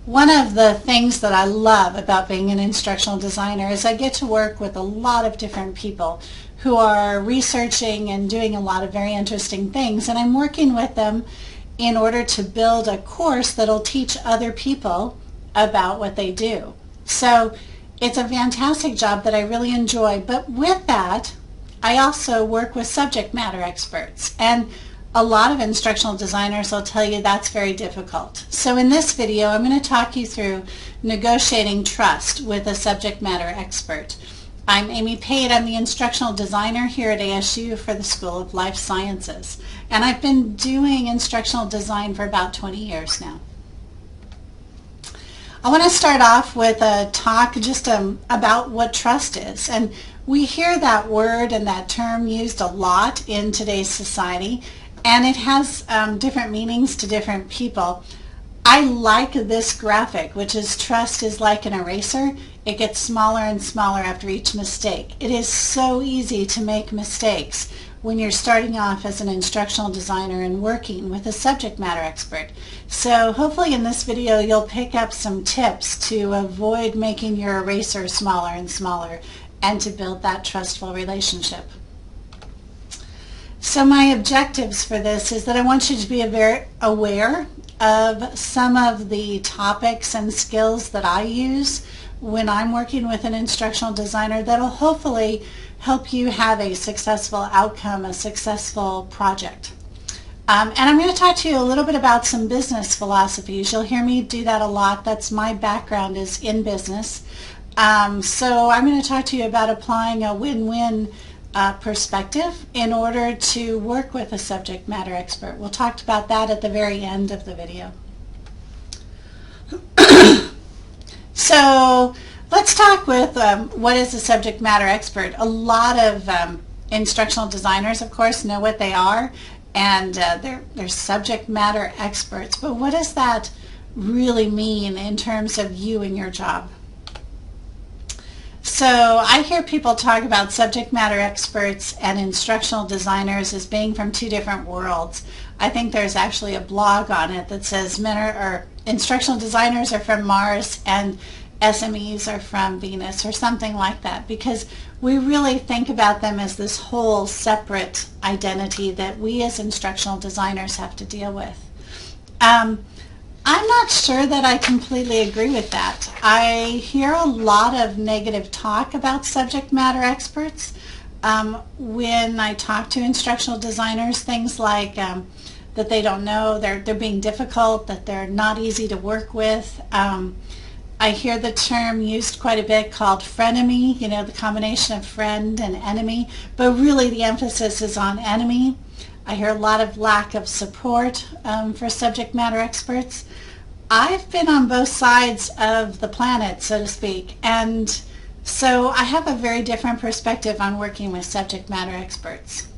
One of the things that I love about being an instructional designer is I get to work with a lot of different people who are researching and doing a lot of very interesting things, and I'm working with them in order to build a course that'll teach other people about what they do. So it's a fantastic job that I really enjoy, but with that I also work with subject matter experts, and a lot of instructional designers will tell you that's very difficult. So in this video, I'm going to talk you through negotiating trust with a subject matter expert. I'm Amy Pate. I'm the instructional designer here at ASU for the School of Life Sciences, and I've been doing instructional design for about 20 years now. I want to start off with a talk just about what trust is, and we hear that word and that term used a lot in today's society, and it has different meanings to different people. I like this graphic, which is trust is like an eraser. It gets smaller and smaller after each mistake. It is so easy to make mistakes when you're starting off as an instructional designer and working with a subject matter expert. So hopefully in this video you'll pick up some tips to avoid making your eraser smaller and smaller and to build that trustful relationship. So my objectives for this is that I want you to be very aware of some of the topics and skills that I use when I'm working with an instructional designer that'll hopefully help you have a successful outcome, a successful project. And I'm going to talk to you a little bit about some business philosophies. You'll hear me do that a lot. That's my background, is in business. So I'm going to talk to you about applying a win-win perspective in order to work with a subject matter expert. We'll talk about that at the very end of the video. So let's talk with what is a subject matter expert. A lot of instructional designers, of course, know what they are, and they're subject matter experts. But what does that really mean in terms of you and your job? So I hear people talk about subject matter experts and instructional designers as being from two different worlds. I think there's actually a blog on it that says instructional designers are from Mars and SMEs are from Venus, or something like that, because we really think about them as this whole separate identity that we as instructional designers have to deal with. I'm not sure that I completely agree with that. I hear a lot of negative talk about subject matter experts when I talk to instructional designers, things like that they don't know, they're being difficult, that they're not easy to work with. I hear the term used quite a bit called frenemy, you know, the combination of friend and enemy, but really the emphasis is on enemy. I hear a lot of lack of support for subject matter experts. I've been on both sides of the planet, so to speak, and so I have a very different perspective on working with subject matter experts.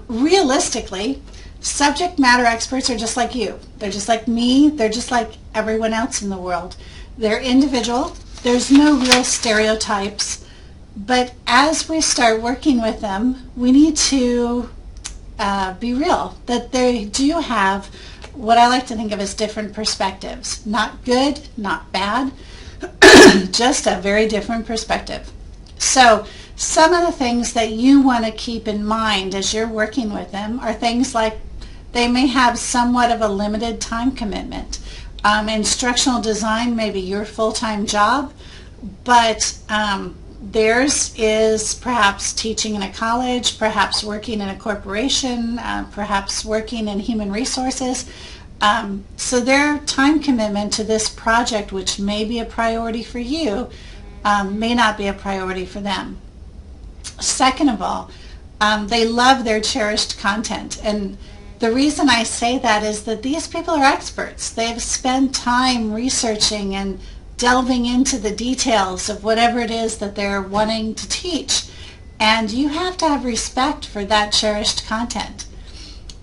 Realistically, subject matter experts are just like you. They're just like me. They're just like everyone else in the world. They're individual. There's no real stereotypes. But as we start working with them, we need to be real, that they do have what I like to think of as different perspectives. Not good, not bad, just a very different perspective. So some of the things that you want to keep in mind as you're working with them are things like they may have somewhat of a limited time commitment. Instructional design may be your full-time job, but theirs is perhaps teaching in a college, perhaps working in a corporation, perhaps working in human resources. So their time commitment to this project, which may be a priority for you, may not be a priority for them. Second of all, they love their cherished content. And the reason I say that is that these people are experts. They've spent time researching and delving into the details of whatever it is that they're wanting to teach. And you have to have respect for that cherished content.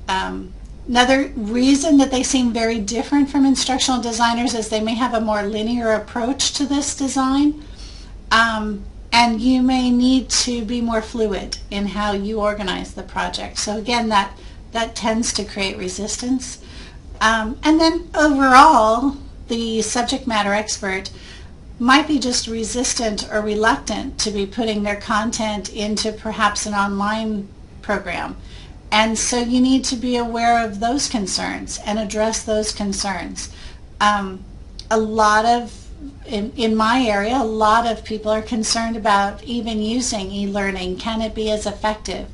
Another reason that they seem very different from instructional designers is they may have a more linear approach to this design. And you may need to be more fluid in how you organize the project. So again, that tends to create resistance. And then overall, the subject matter expert might be just resistant or reluctant to be putting their content into perhaps an online program. And so you need to be aware of those concerns and address those concerns. A lot of, in my area, a lot of people are concerned about even using e-learning. Can it be as effective?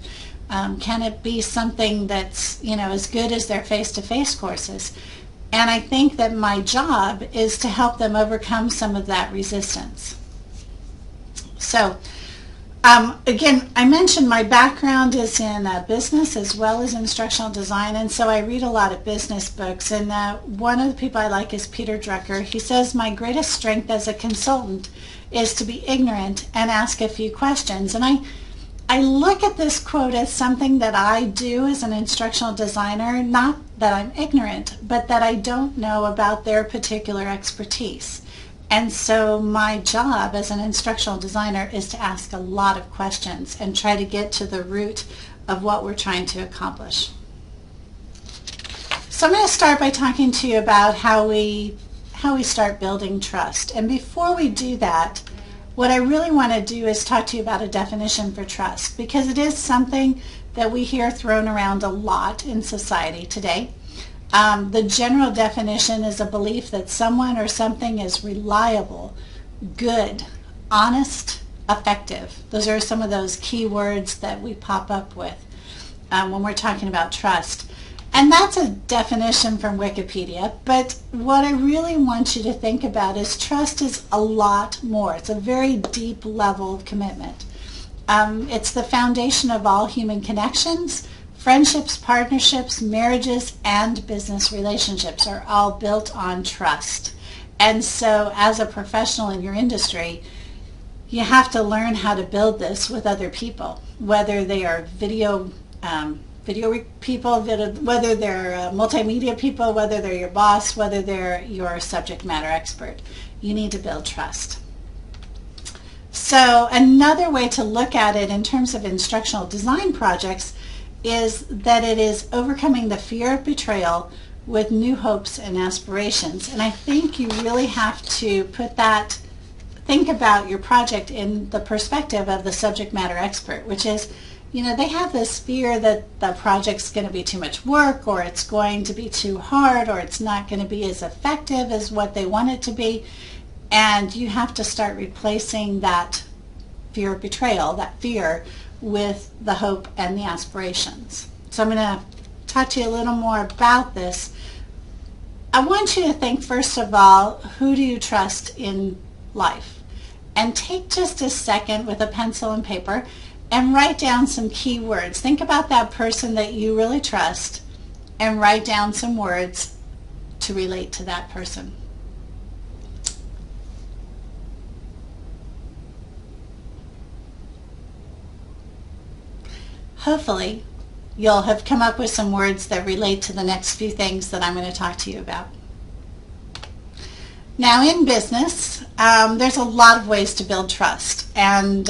Can it be something that's, as good as their face-to-face courses? And I think that my job is to help them overcome some of that resistance. So, again, I mentioned my background is in business as well as instructional design, and so I read a lot of business books. And one of the people I like is Peter Drucker. He says, "My greatest strength as a consultant is to be ignorant and ask a few questions." And I look at this quote as something that I do as an instructional designer, not that I'm ignorant, but that I don't know about their particular expertise. And so my job as an instructional designer is to ask a lot of questions and try to get to the root of what we're trying to accomplish. So I'm going to start by talking to you about how we start building trust. And before we do that, what I really want to do is talk to you about a definition for trust, because it is something that we hear thrown around a lot in society today. The general definition is a belief that someone or something is reliable, good, honest, effective. Those are some of those key words that we pop up with when we're talking about trust. And that's a definition from Wikipedia, but what I really want you to think about is trust is a lot more. It's a very deep level of commitment. It's the foundation of all human connections. Friendships, partnerships, marriages, and business relationships are all built on trust. And so as a professional in your industry, you have to learn how to build this with other people, whether they are video people, whether they're multimedia people, whether they're your boss, whether they're your subject matter expert. You need to build trust. So another way to look at it in terms of instructional design projects is that it is overcoming the fear of betrayal with new hopes and aspirations. And I think you really have to think about your project in the perspective of the subject matter expert, which is, they have this fear that the project's going to be too much work, or it's going to be too hard, or it's not going to be as effective as what they want it to be. And you have to start replacing that fear of betrayal, that fear, with the hope and the aspirations. So I'm going to talk to you a little more about this. I want you to think, first of all, who do you trust in life? And take just a second with a pencil and paper and write down some key words. Think about that person that you really trust and write down some words to relate to that person. Hopefully, you'll have come up with some words that relate to the next few things that I'm going to talk to you about. Now, in business, there's a lot of ways to build trust, and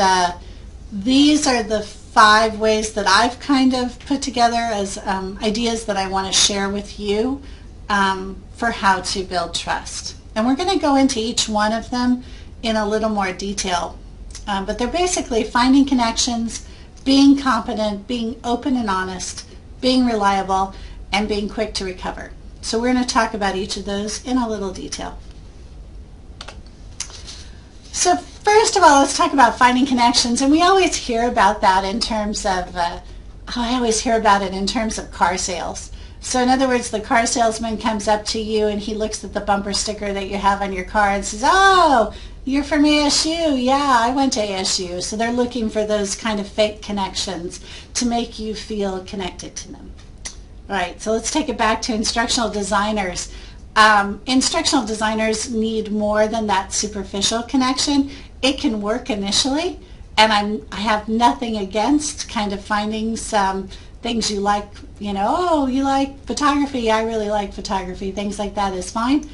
these are the 5 ways that I've kind of put together as ideas that I want to share with you for how to build trust. And we're going to go into each one of them in a little more detail, but they're basically finding connections, being competent, being open and honest, being reliable, and being quick to recover. So we're going to talk about each of those in a little detail. So first of all, let's talk about finding connections. And we always hear about that in terms of, I always hear about it in terms of car sales. So in other words, the car salesman comes up to you and he looks at the bumper sticker that you have on your car and says, "Oh, you're from ASU. Yeah, I went to ASU." So they're looking for those kind of fake connections to make you feel connected to them. All right, so let's take it back to instructional designers. Instructional designers need more than that superficial connection. It can work initially, and I have nothing against kind of finding some things you like, oh, you like photography, I really like photography, things like that is fine.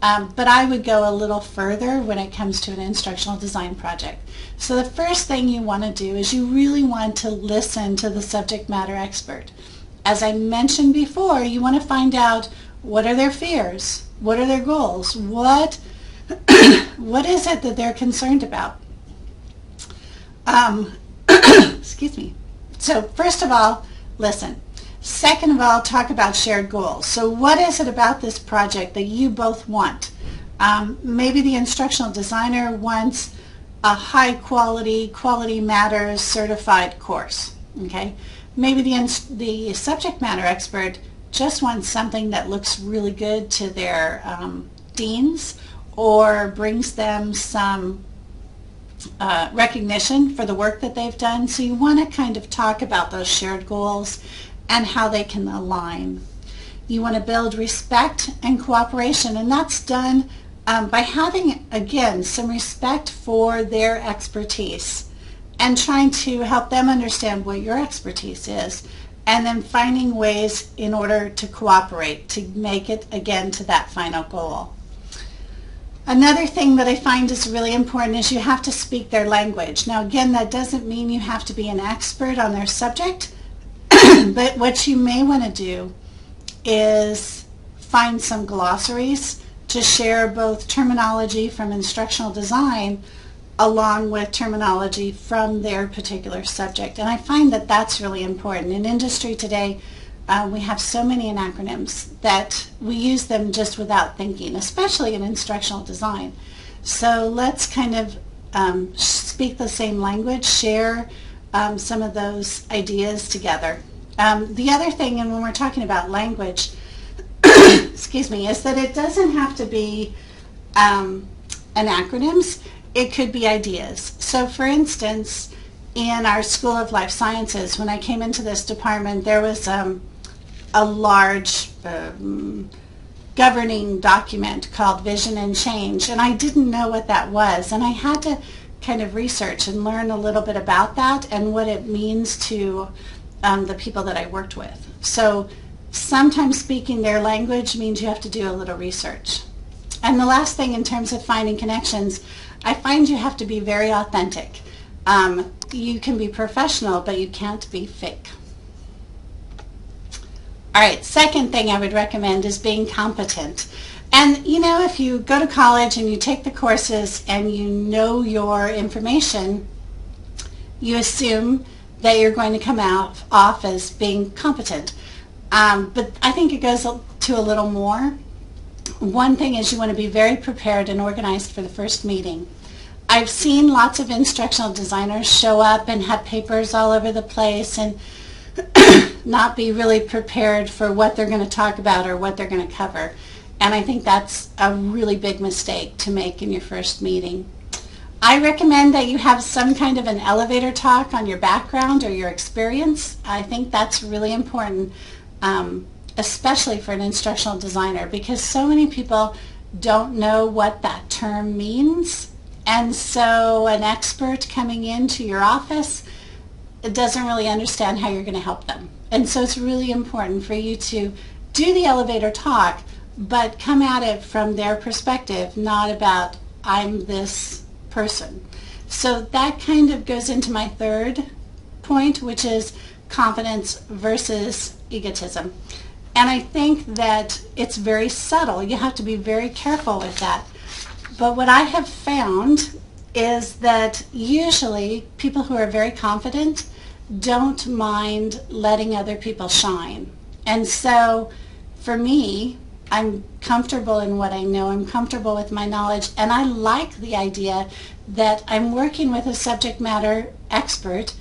But I would go a little further when it comes to an instructional design project. So the first thing you want to do is you really want to listen to the subject matter expert. As I mentioned before, you want to find out What are their fears? What are their goals? What is it that they're concerned about? Excuse me. So first of all, listen. Second of all, talk about shared goals. So what is it about this project that you both want? Maybe the instructional designer wants a high quality, quality matters certified course. Okay? Maybe the subject matter expert just wants something that looks really good to their deans or brings them some recognition for the work that they've done. So you want to kind of talk about those shared goals and how they can align. You want to build respect and cooperation, and that's done by having, again, some respect for their expertise and trying to help them understand what your expertise is, and then finding ways in order to cooperate to make it, again, to that final goal. Another thing that I find is really important is you have to speak their language. Now, again, that doesn't mean you have to be an expert on their subject, but what you may want to do is find some glossaries to share both terminology from instructional design along with terminology from their particular subject. And I find that that's really important. In industry today, we have so many acronyms that we use them just without thinking, especially in instructional design. So let's kind of speak the same language, share some of those ideas together. The other thing, and when we're talking about language, excuse me, is that it doesn't have to be acronyms. It could be ideas. So for instance, in our School of Life Sciences, when I came into this department, there was a large governing document called Vision and Change, and I didn't know what that was, and I had to kind of research and learn a little bit about that and what it means to the people that I worked with. So sometimes speaking their language means you have to do a little research. And the last thing in terms of finding connections, I find you have to be very authentic. You can be professional, but you can't be fake. All right, second thing I would recommend is being competent. And you know, if you go to college and you take the courses and you know your information, you assume that you're going to come off as being competent. But I think it goes to a little more. One thing is you want to be very prepared and organized for the first meeting. I've seen lots of instructional designers show up and have papers all over the place and not be really prepared for what they're going to talk about or what they're going to cover. And I think that's a really big mistake to make in your first meeting. I recommend that you have some kind of an elevator talk on your background or your experience. I think that's really important, especially for an instructional designer, because so many people don't know what that term means. And so an expert coming into your office doesn't really understand how you're going to help them. And so it's really important for you to do the elevator talk, but come at it from their perspective, not about I'm this person. So that kind of goes into my third point, which is confidence versus egotism. And I think that it's very subtle. You have to be very careful with that. But what I have found is that usually people who are very confident don't mind letting other people shine. And so for me, I'm comfortable in what I know, I'm comfortable with my knowledge, and I like the idea that I'm working with a subject matter expert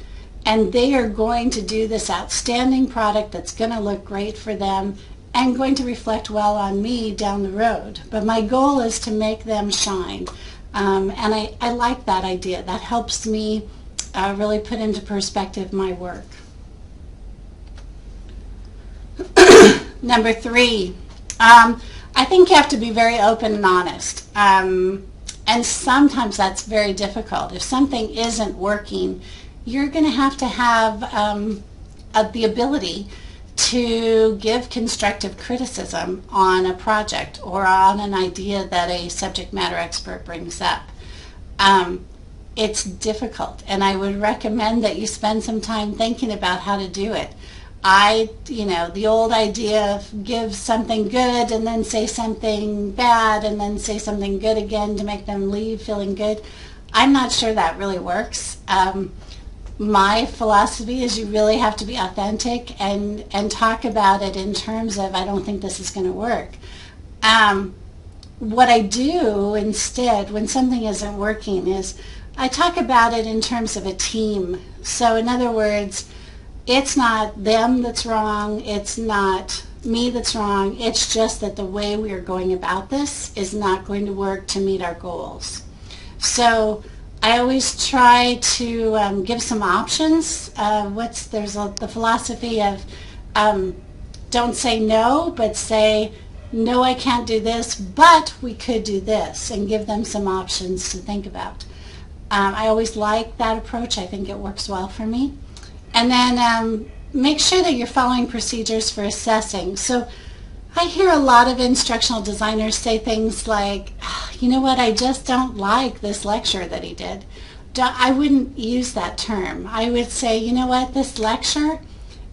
and they are going to do this outstanding product that's going to look great for them and going to reflect well on me down the road. But my goal is to make them shine. And I like that idea. That helps me really put into perspective my work. Number 3, I think you have to be very open and honest. And sometimes that's very difficult. If something isn't working, you're going to have the ability to give constructive criticism on a project or on an idea that a subject matter expert brings up. It's difficult, and I would recommend that you spend some time thinking about how to do it. the old idea of give something good and then say something bad and then say something good again to make them leave feeling good, I'm not sure that really works. My philosophy is you really have to be authentic and talk about it in terms of, I don't think this is going to work. What I do instead when something isn't working is I talk about it in terms of a team. So in other words, it's not them that's wrong, it's not me that's wrong, it's just that the way we are going about this is not going to work to meet our goals. So I always try to give some options. The philosophy of don't say no, but say, no, I can't do this, but we could do this, and give them some options to think about. I always like that approach. I think it works well for me. And then make sure that you're following procedures for assessing. So I hear a lot of instructional designers say things like, you know what, I just don't like this lecture that he did. I wouldn't use that term. I would say, you know what, this lecture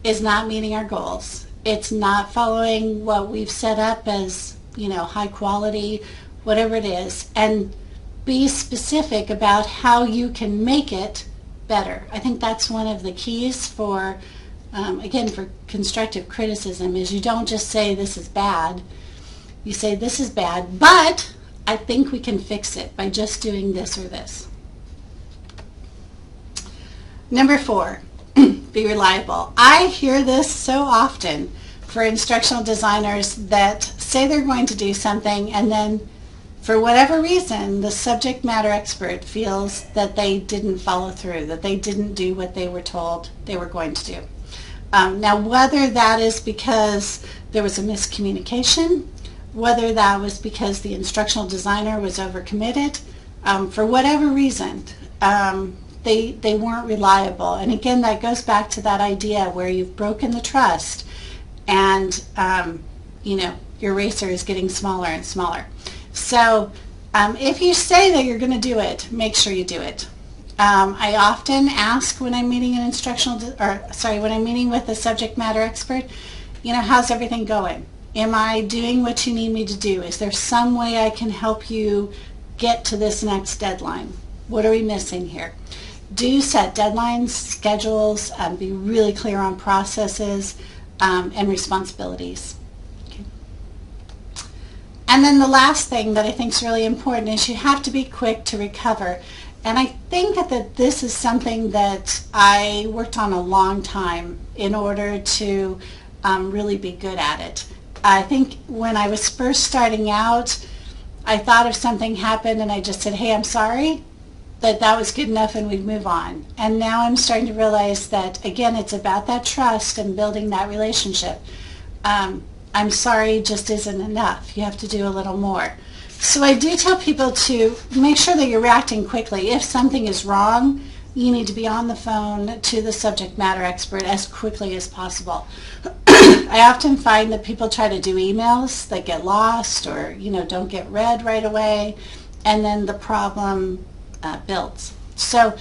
is not meeting our goals. It's not following what we've set up as, high quality, whatever it is. And be specific about how you can make it better. I think that's one of the keys for, again, for constructive criticism, is you don't just say this is bad. You say this is bad, but I think we can fix it by just doing this or this. Number 4, be reliable. I hear this so often for instructional designers that say they're going to do something and then for whatever reason, the subject matter expert feels that they didn't follow through, that they didn't do what they were told they were going to do. Now, whether that is because there was a miscommunication, whether that was because the instructional designer was overcommitted, for whatever reason, they weren't reliable. And again, that goes back to that idea where you've broken the trust and, your racer is getting smaller and smaller. So if you say that you're going to do it, make sure you do it. I often ask when I'm meeting when I'm meeting with a subject matter expert, how's everything going? Am I doing what you need me to do? Is there some way I can help you get to this next deadline? What are we missing here? Do set deadlines, schedules, be really clear on processes and responsibilities. And then the last thing that I think is really important is you have to be quick to recover. And I think that this is something that I worked on a long time in order to really be good at it. I think when I was first starting out, I thought if something happened and I just said, hey, I'm sorry, that was good enough and we'd move on. And now I'm starting to realize that, again, it's about that trust and building that relationship. I'm sorry just isn't enough. You have to do a little more. So I do tell people to make sure that you're reacting quickly. If something is wrong, you need to be on the phone to the subject matter expert as quickly as possible. I often find that people try to do emails that get lost or, don't get read right away, and then the problem builds. So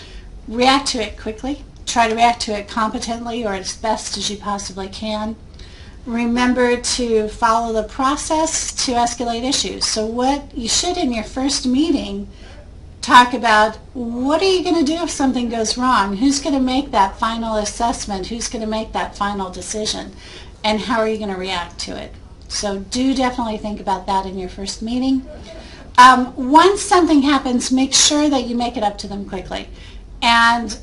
react to it quickly. Try to react to it competently or as best as you possibly can. Remember to follow the process to escalate issues. So what you should in your first meeting talk about, what are you going to do if something goes wrong? Who's going to make that final assessment? Who's going to make that final decision? And how are you going to react to it? So do definitely think about that in your first meeting. Once something happens, make sure that you make it up to them quickly. And,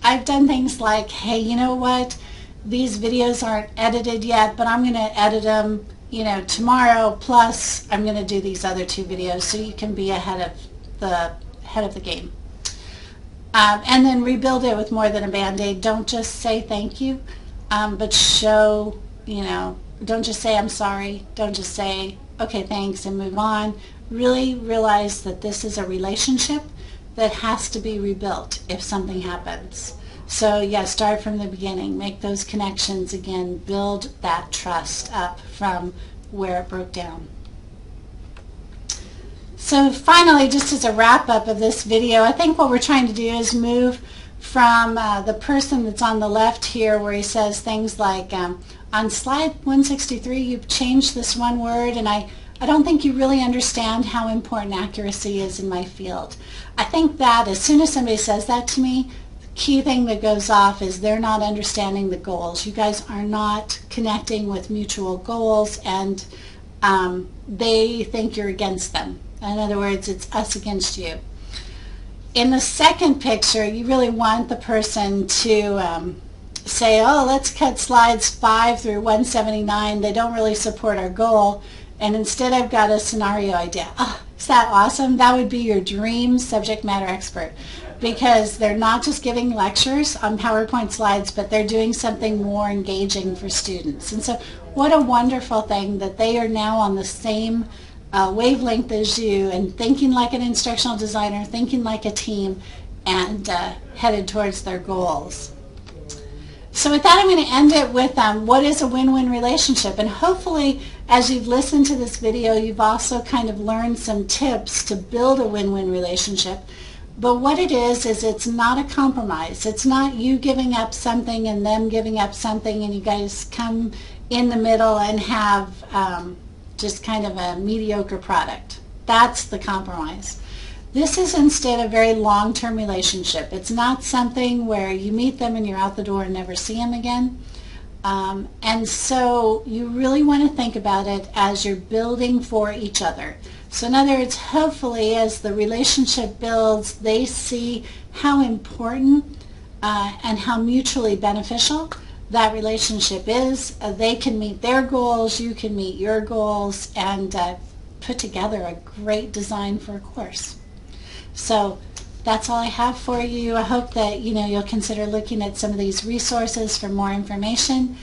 I've done things like, hey, you know what? These videos aren't edited yet, but I'm going to edit them, tomorrow, plus I'm going to do these other 2 videos so you can be ahead of the game. And then rebuild it with more than a Band-Aid. Don't just say thank you, but show, don't just say I'm sorry. Don't just say, okay, thanks, and move on. Really realize that this is a relationship that has to be rebuilt if something happens. So yeah, start from the beginning, make those connections again, build that trust up from where it broke down. So finally, just as a wrap up of this video, I think what we're trying to do is move from the person that's on the left here, where he says things like, on slide 163, you've changed this one word, and I don't think you really understand how important accuracy is in my field. I think that as soon as somebody says that to me, the key thing that goes off is they're not understanding the goals. You guys are not connecting with mutual goals, and they think you're against them. In other words, it's us against you. In the second picture, you really want the person to say, oh, let's cut slides 5 through 179. They don't really support our goal. And instead I've got a scenario idea. Oh, is that awesome? That would be your dream subject matter expert, because they're not just giving lectures on PowerPoint slides, but they're doing something more engaging for students. And so what a wonderful thing that they are now on the same wavelength as you, and thinking like an instructional designer, thinking like a team, and headed towards their goals. So with that, I'm going to end it with what is a win-win relationship. And hopefully, as you've listened to this video, you've also kind of learned some tips to build a win-win relationship. But what it is it's not a compromise. It's not you giving up something and them giving up something, and you guys come in the middle and have just kind of a mediocre product. That's the compromise. This is instead a very long-term relationship. It's not something where you meet them and you're out the door and never see them again. And so you really want to think about it as you're building for each other. So in other words, hopefully as the relationship builds, they see how important and how mutually beneficial that relationship is. They can meet their goals, you can meet your goals, and put together a great design for a course. So that's all I have for you. I hope that you'll consider looking at some of these resources for more information.